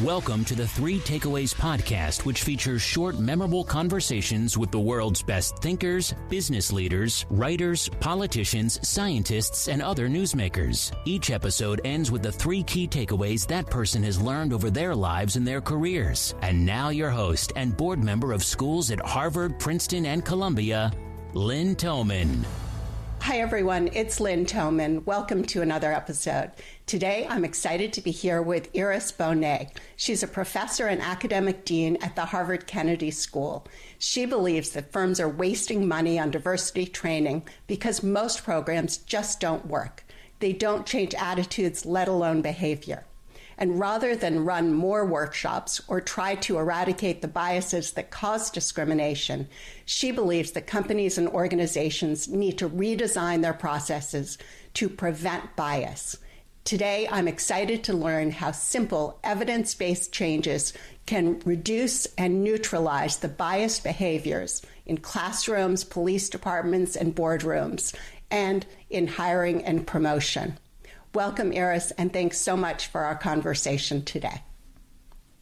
Welcome to the 3 Takeaways podcast, which features short, memorable conversations with the world's best thinkers, business leaders, writers, politicians, scientists, and other newsmakers. Each episode ends with the 3 key takeaways that person has learned over their lives and their careers. And now your host and board member of schools at Harvard, Princeton, and Columbia, Lynn Tillman. Hi, everyone. It's Lynn Tillman. Welcome to another episode. Today, I'm excited to be here with Iris Bohnet. She's a professor and academic dean at the Harvard Kennedy School. She believes that firms are wasting money on diversity training because most programs just don't work. They don't change attitudes, let alone behavior. And rather than run more workshops or try to eradicate the biases that cause discrimination, she believes that companies and organizations need to redesign their processes to prevent bias. Today, I'm excited to learn how simple, evidence-based changes can reduce and neutralize the biased behaviors in classrooms, police departments, and boardrooms, and in hiring and promotion. Welcome, Iris, and thanks so much for our conversation today.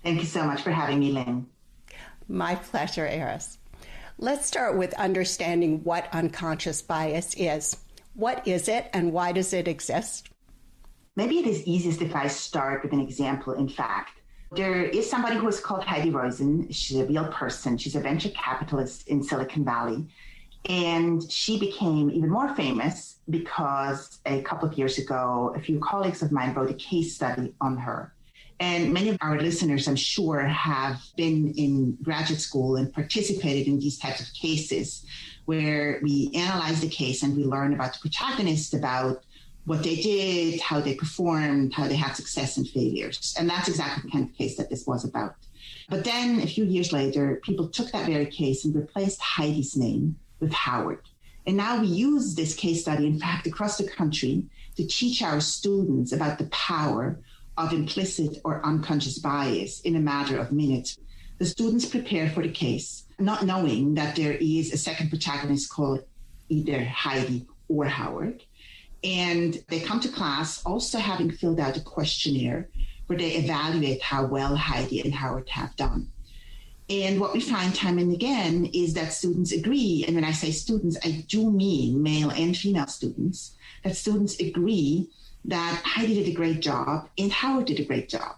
Thank you so much for having me, Lynn. My pleasure, Iris. Let's start with understanding what unconscious bias is. What is it, and why does it exist? Maybe it is easiest if I start with an example. In fact, there is somebody who is called Heidi Roizen. She's a real person. She's a venture capitalist in Silicon Valley. And she became even more famous because a couple of years ago, a few colleagues of mine wrote a case study on her. And many of our listeners, I'm sure, have been in graduate school and participated in these types of cases where we analyze the case and we learn about the protagonist, about what they did, how they performed, how they had success and failures. And that's exactly the kind of case that this was about. But then a few years later, people took that very case and replaced Heidi's name with Howard. And now we use this case study, in fact, across the country to teach our students about the power of implicit or unconscious bias in a matter of minutes. The students prepare for the case, not knowing that there is a second protagonist called either Heidi or Howard. And they come to class also having filled out a questionnaire where they evaluate how well Heidi and Howard have done. And what we find time and again is that students agree, and when I say students, I do mean male and female students, that students agree that Heidi did a great job and Howard did a great job.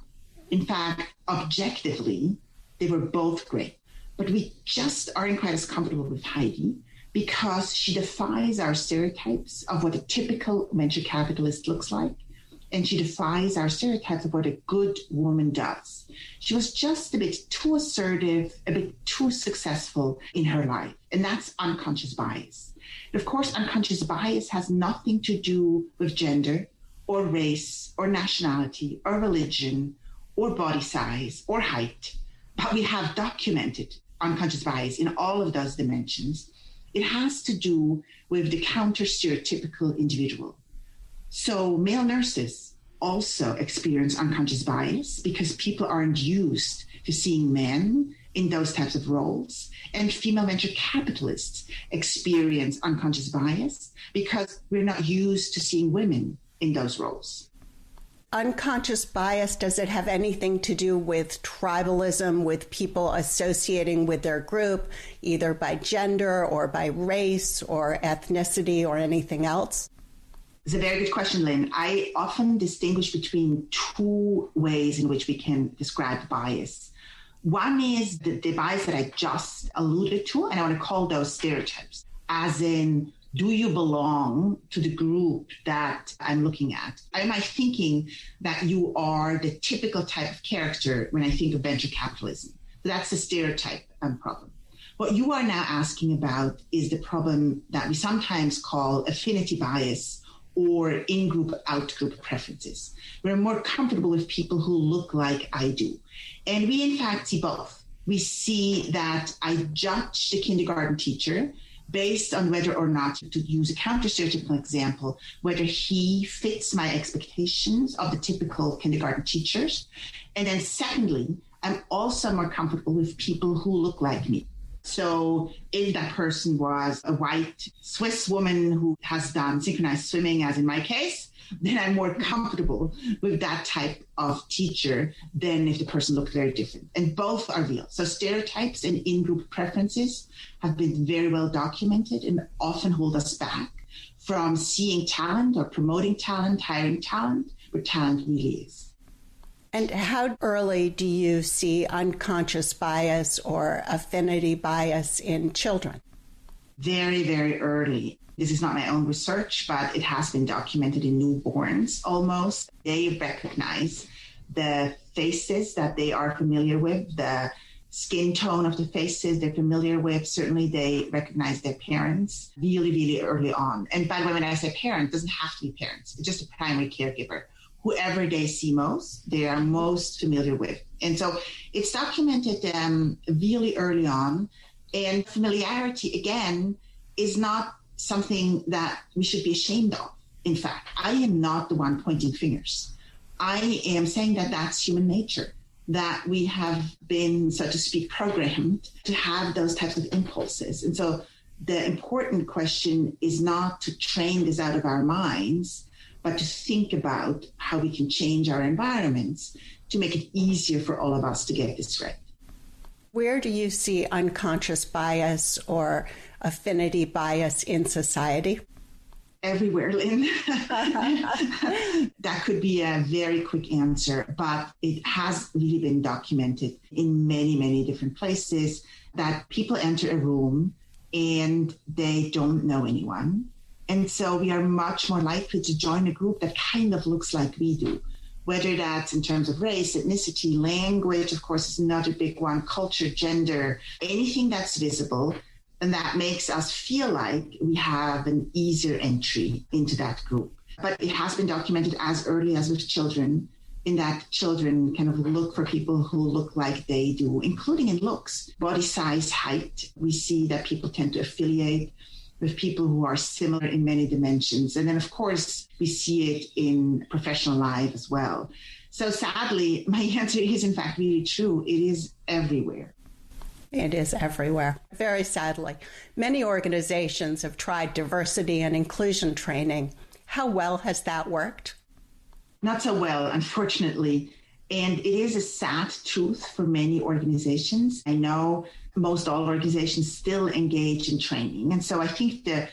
In fact, objectively, they were both great. But we just aren't quite as comfortable with Heidi because she defies our stereotypes of what a typical venture capitalist looks like. And she defies our stereotypes of what a good woman does. She was just a bit too assertive, a bit too successful in her life. And that's unconscious bias. And of course, unconscious bias has nothing to do with gender or race or nationality or religion or body size or height. But we have documented unconscious bias in all of those dimensions. It has to do with the counter-stereotypical individual. So male nurses also experience unconscious bias because people aren't used to seeing men in those types of roles. And female venture capitalists experience unconscious bias because we're not used to seeing women in those roles. Unconscious bias, does it have anything to do with tribalism, with people associating with their group, either by gender or by race or ethnicity or anything else? It's a very good question, Lynn. I often distinguish between 2 ways in which we can describe bias. One is the bias that I just alluded to, and I want to call those stereotypes, as in, do you belong to the group that I'm looking at? Am I thinking that you are the typical type of character when I think of venture capitalism? So that's the stereotype problem. What you are now asking about is the problem that we sometimes call affinity bias, or in-group, out-group preferences. We're more comfortable with people who look like I do. And we, in fact, see both. We see that I judge the kindergarten teacher based on whether or not, to use a counter-stereotypical example, whether he fits my expectations of the typical kindergarten teachers. And then secondly, I'm also more comfortable with people who look like me. So if that person was a white Swiss woman who has done synchronized swimming, as in my case, then I'm more comfortable with that type of teacher than if the person looked very different. And both are real. So stereotypes and in-group preferences have been very well documented and often hold us back from seeing talent or promoting talent, hiring talent, where talent really is. And how early do you see unconscious bias or affinity bias in children? Very, very early. This is not my own research, but it has been documented in newborns almost. They recognize the faces that they are familiar with, the skin tone of the faces they're familiar with. Certainly they recognize their parents really, really early on. And by the way, when I say parent, it doesn't have to be parents. It's just a primary caregiver. Whoever they see most, they are most familiar with. And so it's documented really early on. And familiarity, again, is not something that we should be ashamed of. In fact, I am not the one pointing fingers. I am saying that that's human nature, that we have been, so to speak, programmed to have those types of impulses. And so the important question is not to train this out of our minds, but to think about how we can change our environments to make it easier for all of us to get this right. Where do you see unconscious bias or affinity bias in society? Everywhere, Lynn. That could be a very quick answer, but it has really been documented in many, many different places that people enter a room and they don't know anyone. And so we are much more likely to join a group that kind of looks like we do, whether that's in terms of race, ethnicity, language, of course, is another big one, culture, gender, anything that's visible. And that makes us feel like we have an easier entry into that group. But it has been documented as early as with children, in that children kind of look for people who look like they do, including in looks, body size, height. We see that people tend to affiliate with people who are similar in many dimensions. And then, of course, we see it in professional life as well. So sadly, my answer is, in fact, really true. It is everywhere. It is everywhere, very sadly. Many organizations have tried diversity and inclusion training. How well has that worked? Not so well, unfortunately. And it is a sad truth for many organizations. I know most all organizations still engage in training. And so I think the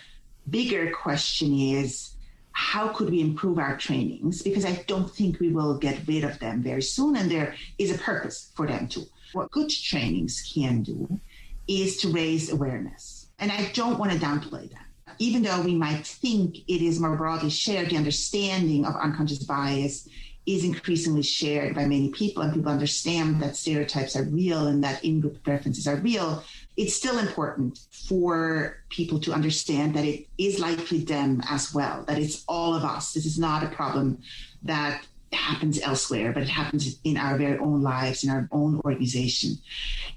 bigger question is, how could we improve our trainings? Because I don't think we will get rid of them very soon. And there is a purpose for them to. What good trainings can do is to raise awareness. And I don't want to downplay that. Even though we might think it is more broadly shared, the understanding of unconscious bias is increasingly shared by many people, and people understand that stereotypes are real and that in-group preferences are real. It's still important for people to understand that it is likely them as well, that it's all of us. This is not a problem that happens elsewhere, but it happens in our very own lives, in our own organization.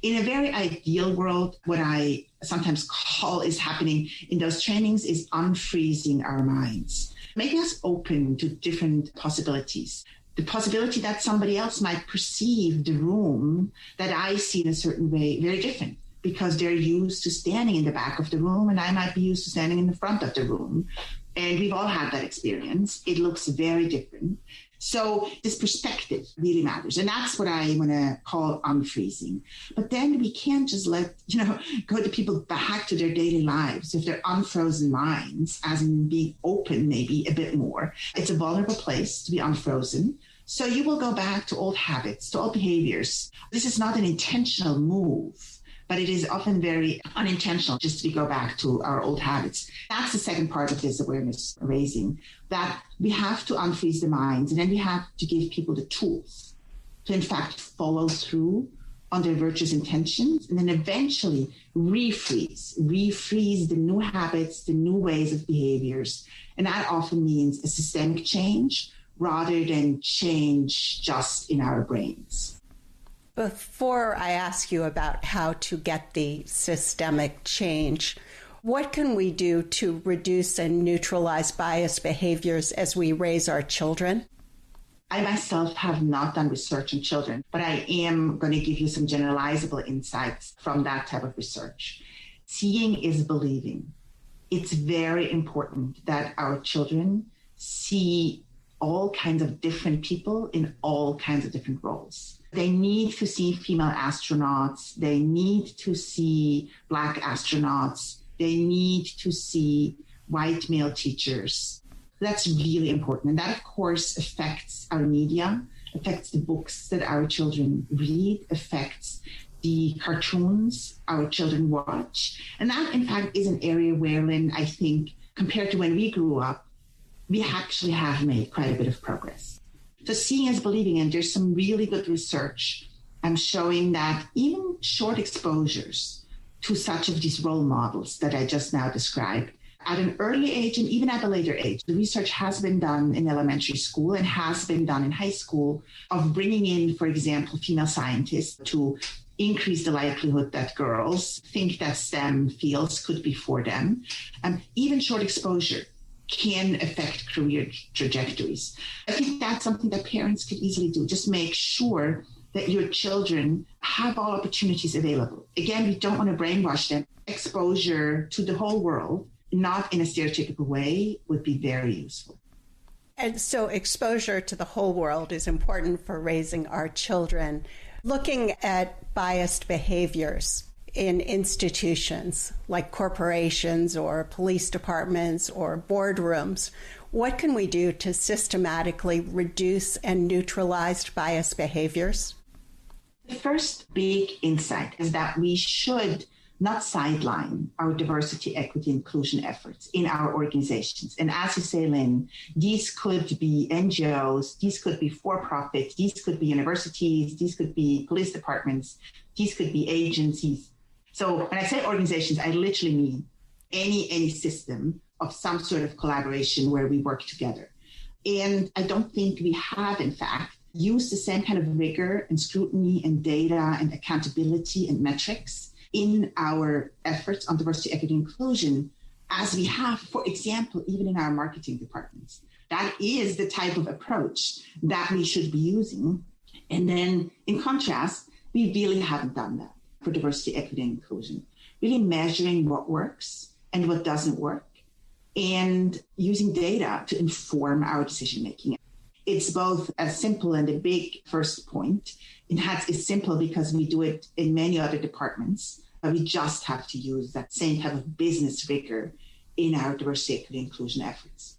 In a very ideal world, what I sometimes call is happening in those trainings is unfreezing our minds, making us open to different possibilities. The possibility that somebody else might perceive the room that I see in a certain way very different, because they're used to standing in the back of the room and I might be used to standing in the front of the room. And we've all had that experience. It looks very different. So this perspective really matters. And that's what I want to call unfreezing. But then we can't just go to people back to their daily lives if they're unfrozen minds, as in being open maybe a bit more. It's a vulnerable place to be unfrozen. So you will go back to old habits, to old behaviors. This is not an intentional move, but it is often very unintentional just to go back to our old habits. That's the second part of this awareness raising, that we have to unfreeze the minds, and then we have to give people the tools to, in fact, follow through on their virtuous intentions, and then eventually refreeze the new habits, the new ways of behaviors. And that often means a systemic change rather than change just in our brains. Before I ask you about how to get the systemic change, what can we do to reduce and neutralize biased behaviors as we raise our children? I myself have not done research on children, but I am going to give you some generalizable insights from that type of research. Seeing is believing. It's very important that our children see all kinds of different people in all kinds of different roles. They need to see female astronauts. They need to see Black astronauts. They need to see white male teachers. That's really important. And that, of course, affects our media, affects the books that our children read, affects the cartoons our children watch. And that, in fact, is an area where, Lynn, I think, compared to when we grew up, we actually have made quite a bit of progress. So seeing is believing, and there's some really good research showing that even short exposures to such of these role models that I just now described, at an early age and even at a later age, the research has been done in elementary school and has been done in high school of bringing in, for example, female scientists to increase the likelihood that girls think that STEM fields could be for them. Even short exposure can affect career trajectories. I think that's something that parents could easily do. Just make sure that your children have all opportunities available. Again, we don't want to brainwash them. Exposure to the whole world, not in a stereotypical way, would be very useful. And so exposure to the whole world is important for raising our children. Looking at biased behaviors in institutions like corporations or police departments or boardrooms, what can we do to systematically reduce and neutralize biased behaviors? The first big insight is that we should not sideline our diversity, equity, inclusion efforts in our organizations. And as you say, Lynn, these could be NGOs, these could be for-profit, these could be universities, these could be police departments, these could be agencies. So when I say organizations, I literally mean any system of some sort of collaboration where we work together. And I don't think we have, in fact, used the same kind of rigor and scrutiny and data and accountability and metrics in our efforts on diversity, equity, and inclusion as we have, for example, even in our marketing departments. That is the type of approach that we should be using. And then in contrast, we really haven't done that for diversity, equity, and inclusion. Really measuring what works and what doesn't work and using data to inform our decision-making. It's both a simple and a big first point. It's simple because we do it in many other departments, but we just have to use that same type of business rigor in our diversity, equity, inclusion efforts.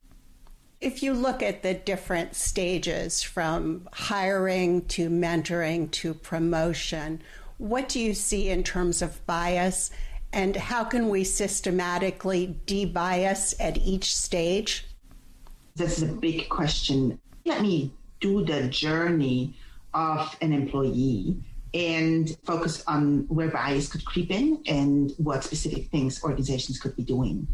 If you look at the different stages from hiring to mentoring to promotion, what do you see in terms of bias, and how can we systematically de-bias at each stage? This is a big question. Let me do the journey of an employee and focus on where bias could creep in and what specific things organizations could be doing.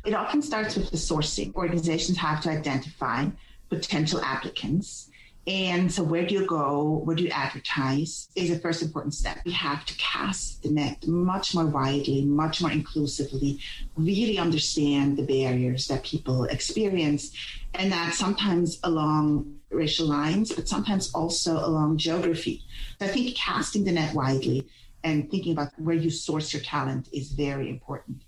It often starts with the sourcing. Organizations have to identify potential applicants. And so where do you go? Where do you advertise is the first important step. We have to cast the net much more widely, much more inclusively, really understand the barriers that people experience, and that sometimes along racial lines, but sometimes also along geography. So I think casting the net widely and thinking about where you source your talent is very important.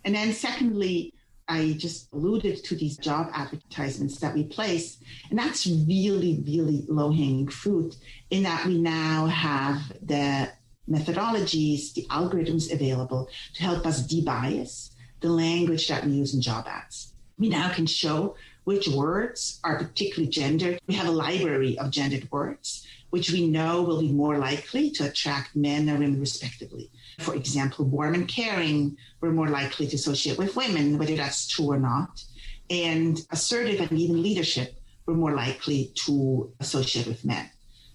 And then secondly, I just alluded to these job advertisements that we place, and that's really, really low-hanging fruit in that we now have the methodologies, the algorithms available to help us de-bias the language that we use in job ads. We now can show which words are particularly gendered. We have a library of gendered words, which we know will be more likely to attract men and women respectively. For example, warm and caring, we're more likely to associate with women, whether that's true or not. And assertive and even leadership, we're more likely to associate with men.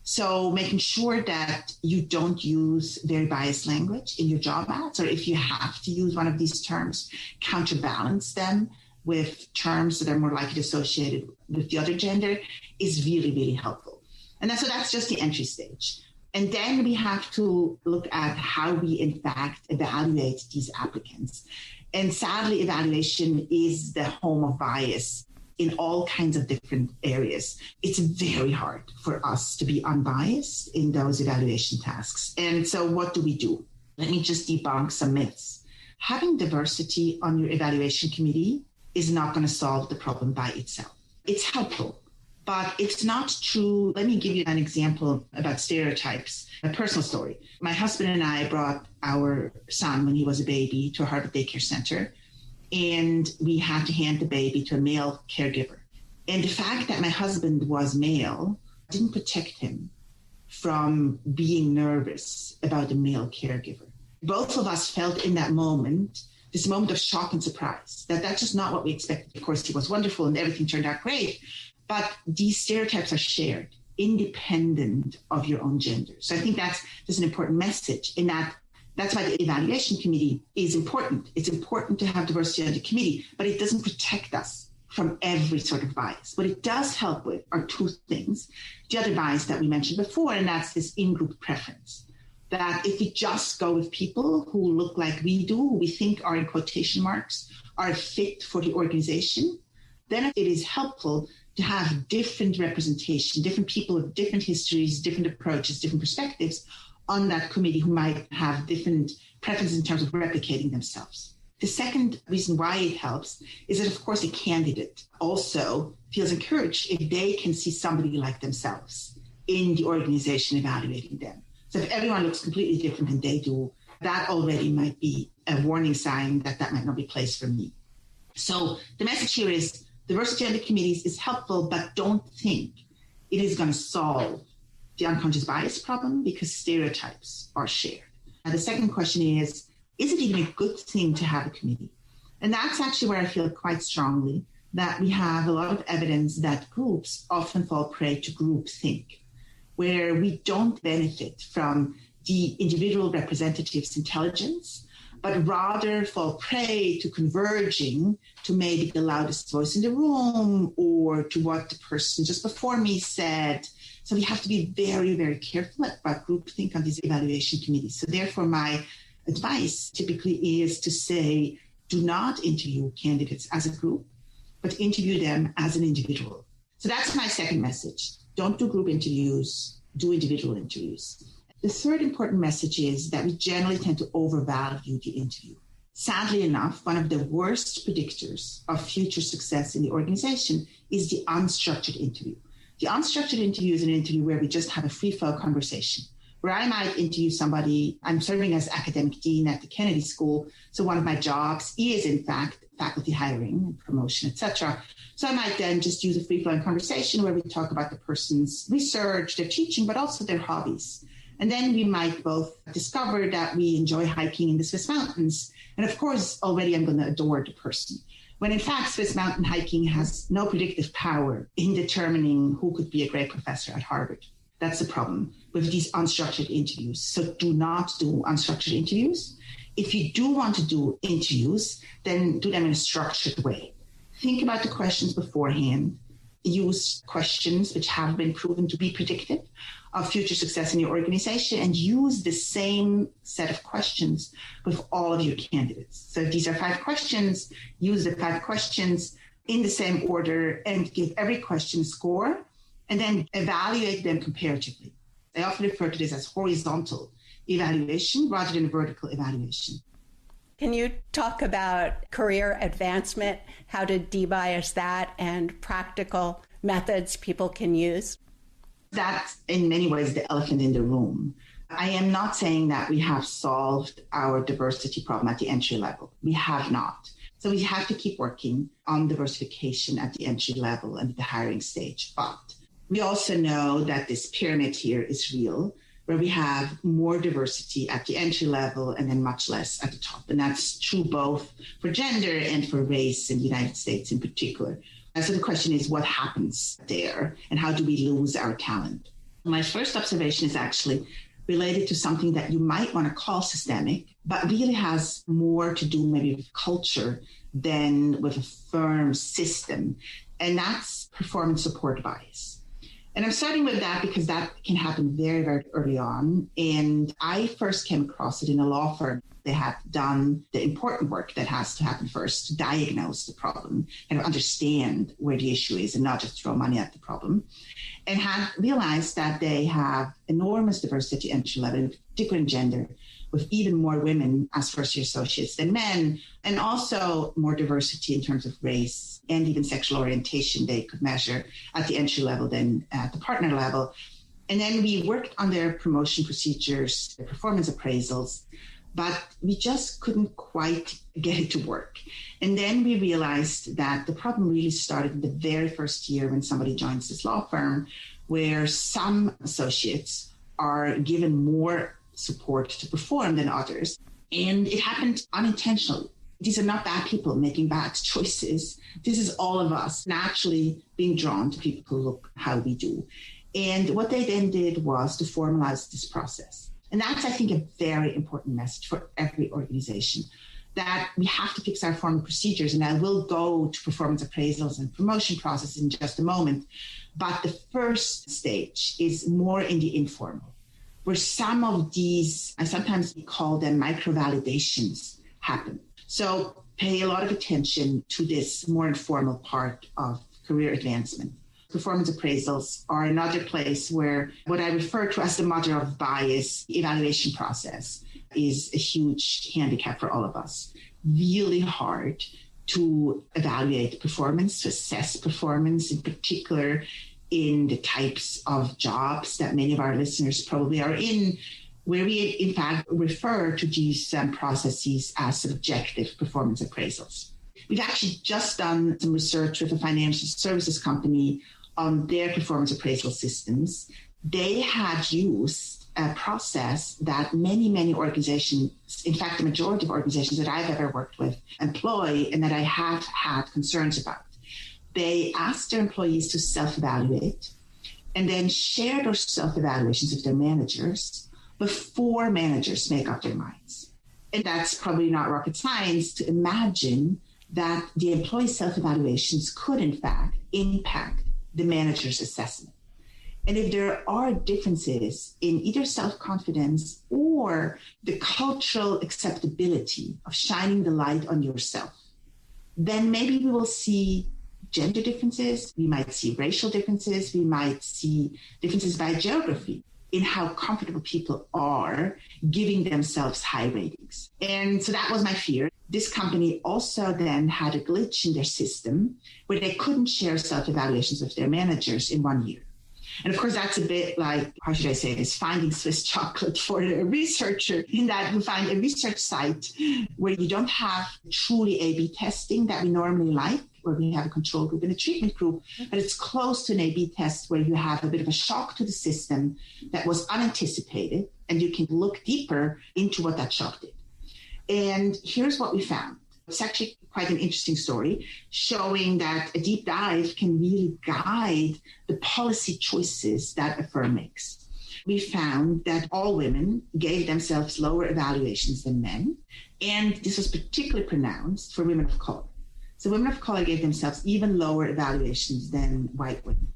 So making sure that you don't use very biased language in your job ads, or if you have to use one of these terms, counterbalance them with terms that are more likely to associate with the other gender is really, really helpful. And so that's just the entry stage. And then we have to look at how we, in fact, evaluate these applicants. And sadly, evaluation is the home of bias. in all kinds of different areas. It's very hard for us to be unbiased in those evaluation tasks. And so what do we do? Let me just debunk some myths. Having diversity on your evaluation committee is not going to solve the problem by itself. It's helpful, but it's not true. Let me give you an example about stereotypes, a personal story. My husband and I brought our son when he was a baby to a Harvard daycare center, and we had to hand the baby to a male caregiver. And the fact that my husband was male didn't protect him from being nervous about the male caregiver. Both of us felt in that moment, this moment of shock and surprise, that that's just not what we expected. Of course, he was wonderful and everything turned out great, but these stereotypes are shared, independent of your own gender. So I think that's an important message in that. That's why the evaluation committee is important. It's important to have diversity on the committee, but it doesn't protect us from every sort of bias. What it does help with are two things. The other bias that we mentioned before, and that's this in-group preference. That if we just go with people who look like we do, who we think are in quotation marks, are fit for the organization, then it is helpful to have different representation, different people with different histories, different approaches, different perspectives on that committee who might have different preferences in terms of replicating themselves. The second reason why it helps is that, of course, a candidate also feels encouraged if they can see somebody like themselves in the organization evaluating them. So if everyone looks completely different than they do, that already might be a warning sign that that might not be a place for me. So the message here is diversity on the committees is helpful, but don't think it is going to solve the unconscious bias problem because stereotypes are shared. Now, the second question is it even a good thing to have a committee? And that's actually where I feel quite strongly that we have a lot of evidence that groups often fall prey to groupthink, where we don't benefit from the individual representative's intelligence, but rather fall prey to converging to maybe the loudest voice in the room or to what the person just before me said. So we have to be very, very careful about groupthink on these evaluation committees. So therefore, my advice typically is to say, do not interview candidates as a group, but interview them as an individual. So that's my second message. Don't do group interviews, do individual interviews. The third important message is that we generally tend to overvalue the interview. Sadly enough, one of the worst predictors of future success in the organization is the unstructured interview. The unstructured interview is an interview where we just have a free-flow conversation, where I might interview somebody. I'm serving as academic dean at the Kennedy School, so one of my jobs is, in fact, faculty hiring and promotion, etc. So I might then just use a free-flowing conversation where we talk about the person's research, their teaching, but also their hobbies. And then we might both discover that we enjoy hiking in the Swiss mountains. And of course, already I'm going to adore the person. When in fact, Swiss mountain hiking has no predictive power in determining who could be a great professor at Harvard. That's the problem with these unstructured interviews. So do not do unstructured interviews. If you do want to do interviews, then do them in a structured way. Think about the questions beforehand. Use questions which have been proven to be predictive of future success in your organization, and use the same set of questions with all of your candidates. So if these are 5 questions, use the 5 questions in the same order and give every question a score, and then evaluate them comparatively. I often refer to this as horizontal evaluation rather than vertical evaluation. Can you talk about career advancement, how to debias that, and practical methods people can use? That's in many ways the elephant in the room. I am not saying that we have solved our diversity problem at the entry level. We have not. So we have to keep working on diversification at the entry level and the hiring stage. But we also know that this pyramid here is real, where we have more diversity at the entry level and then much less at the top. And that's true both for gender and for race in the United States in particular. And so the question is, what happens there and how do we lose our talent? My first observation is actually related to something that you might want to call systemic, but really has more to do maybe with culture than with a firm system. And that's performance support bias. And I'm starting with that because that can happen very, very early on. And I first came across it in a law firm. They have done the important work that has to happen first to diagnose the problem and understand where the issue is and not just throw money at the problem, and have realized that they have enormous diversity at entry level, particularly in gender, with even more women as first-year associates than men, and also more diversity in terms of race and even sexual orientation they could measure at the entry level than at the partner level. And then we worked on their promotion procedures, their performance appraisals, but we just couldn't quite get it to work. And then we realized that the problem really started in the very first year when somebody joins this law firm, where some associates are given more support to perform than others. And it happened unintentionally. These are not bad people making bad choices. This is all of us naturally being drawn to people who look how we do. And what they then did was to formalize this process. And that's, I think, a very important message for every organization, that we have to fix our formal procedures. And I will go to performance appraisals and promotion process in just a moment. But the first stage is more in the informal, where some of these, I sometimes call them micro-validations, happen. So pay a lot of attention to this more informal part of career advancement. Performance appraisals are another place where what I refer to as the mother of bias evaluation process is a huge handicap for all of us. Really hard to evaluate performance, to assess performance, in particular in the types of jobs that many of our listeners probably are in, where we in fact refer to these processes as subjective performance appraisals. We've actually just done some research with a financial services company on their performance appraisal systems. They had used a process that many organizations, in fact, the majority of organizations that I've ever worked with, employ and that I have had concerns about. They asked their employees to self-evaluate and then share those self-evaluations with their managers before managers make up their minds. And that's probably not rocket science to imagine that the employee self-evaluations could, in fact, impact the manager's assessment. And if there are differences in either self-confidence or the cultural acceptability of shining the light on yourself, then maybe we will see gender differences, we might see racial differences, we might see differences by geography in how comfortable people are giving themselves high ratings. And so that was my fear. This company also then had a glitch in their system where they couldn't share self-evaluations with their managers in 1 year. And of course, that's a bit like, how should I say this, finding Swiss chocolate for a researcher, in that you find a research site where you don't have truly A/B testing that we normally like, where we have a control group and a treatment group, but it's close to an A/B test where you have a bit of a shock to the system that was unanticipated, and you can look deeper into what that shock did. And here's what we found. It's actually quite an interesting story, showing that a deep dive can really guide the policy choices that a firm makes. We found that all women gave themselves lower evaluations than men, and this was particularly pronounced for women of color. So women of color gave themselves even lower evaluations than white women.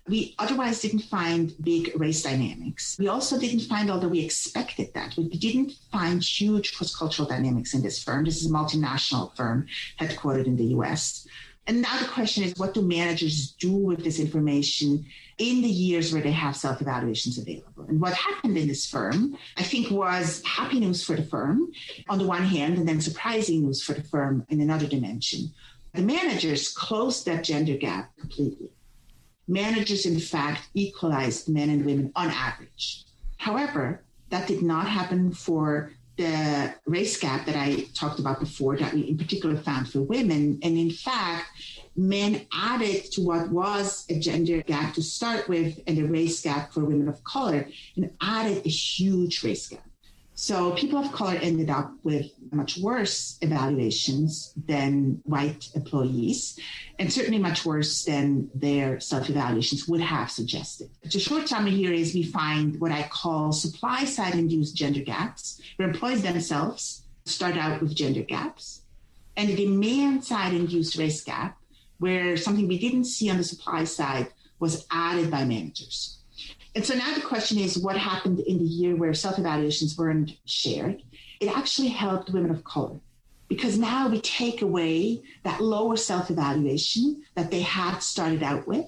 We otherwise didn't find big race dynamics. We also didn't find, although we expected that, we didn't find huge cross-cultural dynamics in this firm. This is a multinational firm headquartered in the US. And now the question is, what do managers do with this information in the years where they have self-evaluations available? And what happened in this firm, I think, was happy news for the firm on the one hand, and then surprising news for the firm in another dimension. The managers closed that gender gap completely. Managers, in fact, equalized men and women on average. However, that did not happen for the race gap that I talked about before, that we in particular found for women. And in fact, men added to what was a gender gap to start with and a race gap for women of color, and added a huge race gap. So people of color ended up with much worse evaluations than white employees, and certainly much worse than their self-evaluations would have suggested. The short summary here is we find what I call supply-side induced gender gaps, where employees themselves start out with gender gaps, and a demand-side induced race gap, where something we didn't see on the supply side was added by managers. And so now the question is, what happened in the year where self-evaluations weren't shared? it actually helped women of color, because now we take away that lower self-evaluation that they had started out with.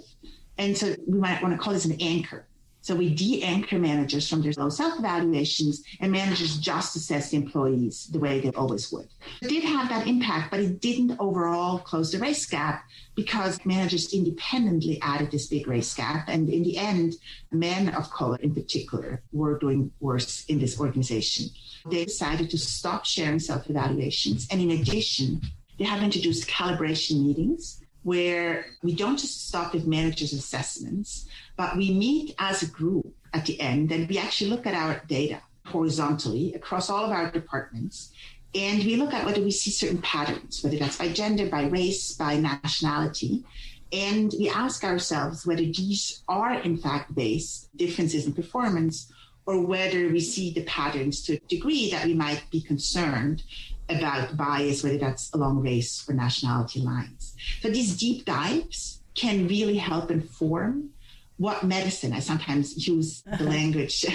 And so we might want to call this an anchor. So we de-anchor managers from their low self-evaluations, and managers just assess the employees the way they always would. It did have that impact, but it didn't overall close the race gap, because managers independently added this big race gap. And in the end, men of color in particular were doing worse in this organization. They decided to stop sharing self-evaluations. And in addition, they have introduced calibration meetings, where we don't just stop with managers' assessments, but we meet as a group at the end, and we actually look at our data horizontally across all of our departments, and we look at whether we see certain patterns, whether that's by gender, by race, by nationality, and we ask ourselves whether these are in fact based differences in performance, or whether we see the patterns to a degree that we might be concerned about bias, whether that's along race or nationality lines. So these deep dives can really help inform what medicine, I sometimes use the language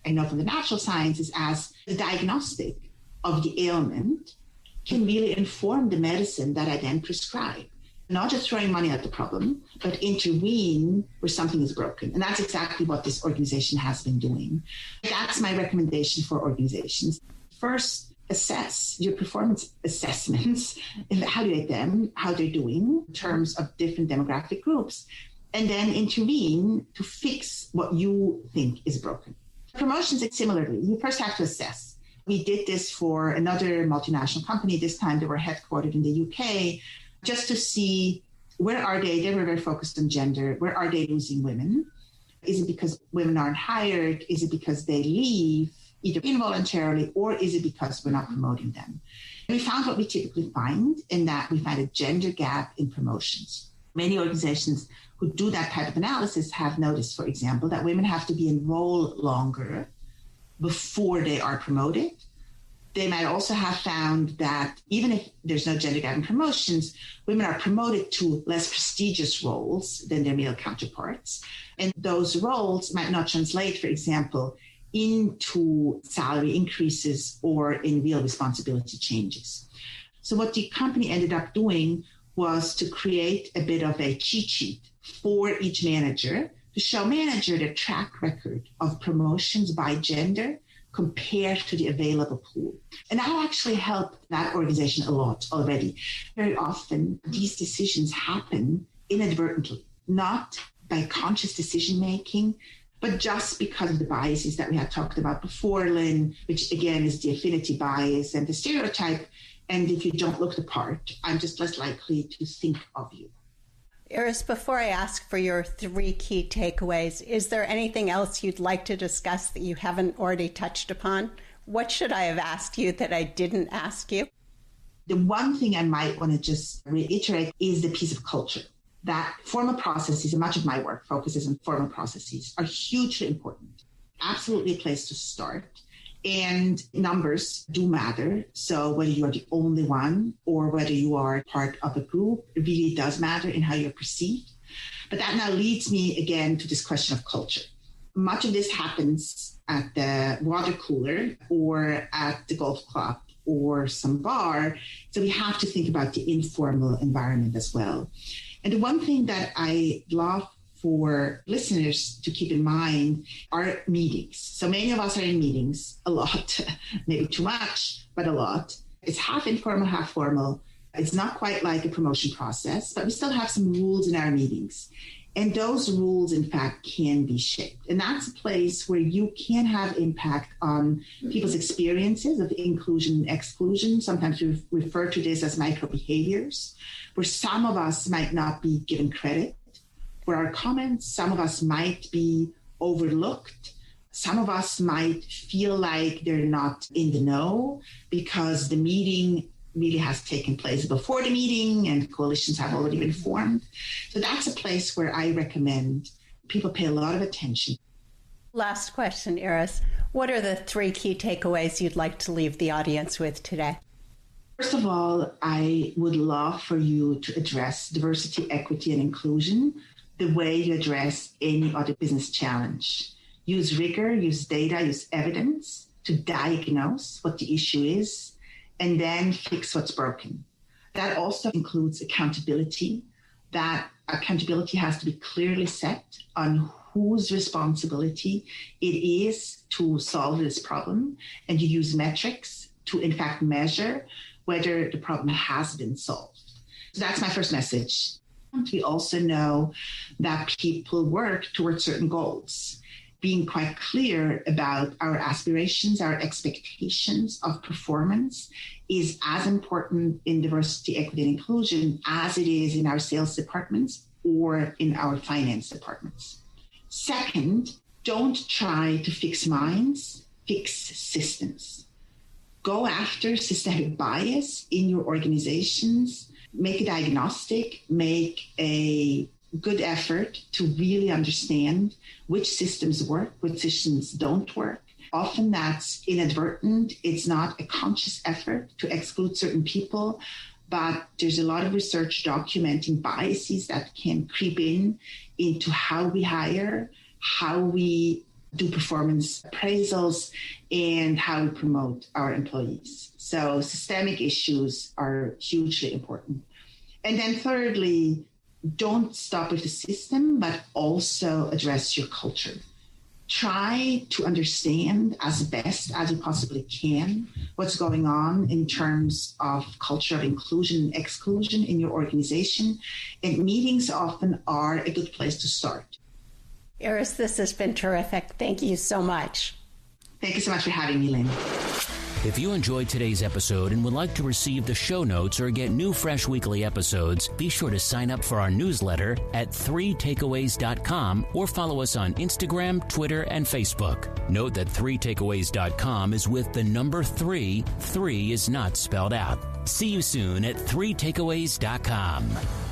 I know from the natural sciences as the diagnostic of the ailment, can really inform the medicine that I then prescribe. Not just throwing money at the problem, but intervene where something is broken. And that's exactly what this organization has been doing. That's my recommendation for organizations. First, assess your performance assessments, evaluate them, how they're doing in terms of different demographic groups, and then intervene to fix what you think is broken. Promotions, similarly, you first have to assess. We did this for another multinational company. This time they were headquartered in the UK, just to see where are they were very focused on gender, where are they losing women? Is it because women aren't hired? Is it because they leave either involuntarily, or is it because we're not promoting them? And we found what we typically find, in that we find a gender gap in promotions. Many organizations who do that type of analysis have noticed, for example, that women have to be enrolled longer before they are promoted. They might also have found that even if there's no gender gap in promotions, women are promoted to less prestigious roles than their male counterparts. And those roles might not translate, for example, into salary increases or in real responsibility changes. So what the company ended up doing was to create a bit of a cheat sheet for each manager to show manager their track record of promotions by gender compared to the available pool. And that actually helped that organization a lot already. Very often, these decisions happen inadvertently, not by conscious decision-making, but just because of the biases that we had talked about before, Lynn, which again is the affinity bias and the stereotype. And if you don't look the part, I'm just less likely to think of you. Iris, before I ask for your 3 key takeaways, is there anything else you'd like to discuss that you haven't already touched upon? What should I have asked you that I didn't ask you? The one thing I might want to just reiterate is the piece of culture. That formal processes, and much of my work focuses on formal processes, are hugely important. Absolutely a place to start. And numbers do matter. So whether you are the only one or whether you are part of a group, it really does matter in how you're perceived. But that now leads me again to this question of culture. Much of this happens at the water cooler or at the golf club or some bar. So we have to think about the informal environment as well. And the one thing that I love for listeners to keep in mind are meetings. So many of us are in meetings a lot, maybe too much, but a lot. It's half informal, half formal. It's not quite like a promotion process, but we still have some rules in our meetings. And those rules, in fact, can be shaped. And that's a place where you can have impact on people's experiences of inclusion and exclusion. Sometimes we refer to this as micro behaviors, where some of us might not be given credit for our comments. Some of us might be overlooked. Some of us might feel like they're not in the know because the meeting really has taken place before the meeting and coalitions have already been formed. So that's a place where I recommend people pay a lot of attention. Last question, Iris. What are the 3 key takeaways you'd like to leave the audience with today? First of all, I would love for you to address diversity, equity, and inclusion the way you address any other business challenge. Use rigor, use data, use evidence to to diagnose what the issue is and then fix what's broken. That also includes accountability. That accountability has to be clearly set on whose responsibility it is to solve this problem. And you use metrics to, in fact, measure whether the problem has been solved. So that's my first message. We also know that people work towards certain goals. Being quite clear about our aspirations, our expectations of performance is as important in diversity, equity, and inclusion as it is in our sales departments or in our finance departments. Second, don't try to fix minds, fix systems. Go after systemic bias in your organizations, make a diagnostic, make a good effort to really understand which systems work, which systems don't work. Often that's inadvertent. It's not a conscious effort to exclude certain people, but there's a lot of research documenting biases that can creep into how we hire, how we do performance appraisals, and how we promote our employees. So systemic issues are hugely important. And then thirdly, don't stop with the system, but also address your culture. Try to understand as best as you possibly can what's going on in terms of culture of inclusion and exclusion in your organization. And meetings often are a good place to start. Iris, this has been terrific. Thank you so much. Thank you so much for having me, Lynn. If you enjoyed today's episode and would like to receive the show notes or get new fresh weekly episodes, be sure to sign up for our newsletter at 3takeaways.com or follow us on Instagram, Twitter, and Facebook. Note that 3takeaways.com is with the number 3. 3 is not spelled out. See you soon at 3takeaways.com.